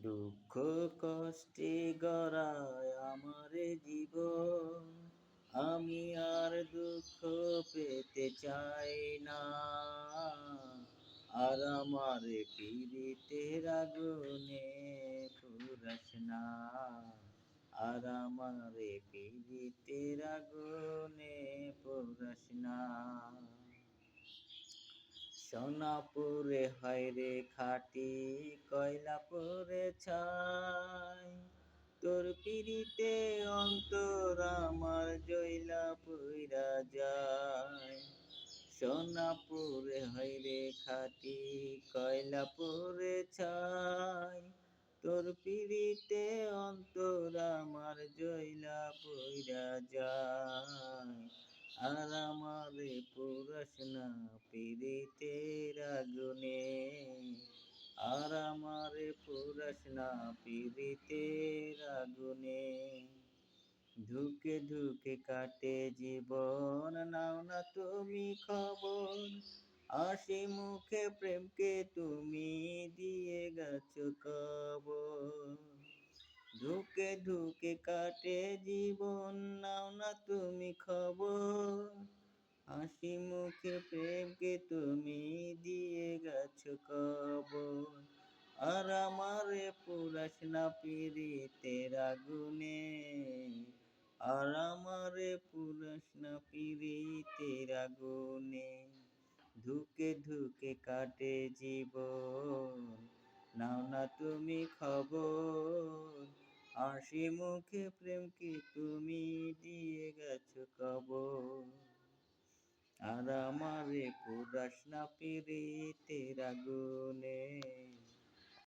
দুঃখ কষ্টে গড়ায় আমার জীবন, আমি আর দুঃখ পেতে চাই না। আর আমার পীড়িতের আগুনে পুরাস না। আর আমার পীড়িতের আগুনে পুরাস না। সোনাপুরে হয় রে খাটি, কয়লাপুরে ছাই। তোর পিড়িতে অন্তর আমার জইলা পুইরা যায়। সোনাপুরে হয় রে খাটি, কয়লাপুরে ছাই। তোর পিড়িতে অন্তর আমার জইলা পুইরা যায়। আর আমারে পুরাস না পীড়িতের আগুনে। আর আমারে পুরাস না পীড়িতের আগুনে। ধুকে ধুকে কাটে জীবন, নাও না তুমি খবর। হাসি মুখে প্রেমকে তুমি দিয়ে গেছো কবর। ধুকে ধুকে কাটে জীবন, নাও না তুমি খবর। হাসি মুখে প্রেমকে তুমি দিয়ে গেছো কবর। আর আমারে পুরাস না পীড়িতের আগুনে। আর আমারে পুরাস না পীড়িতের আগুনে। ধুকে ধুকে কাটে জীবন, নাও না তুমি খবর। হাসি মুখে প্রেমকে তুমি দিয়ে গেছো কবর। আর আমারে পুরাস না পীড়িতের আগুনে।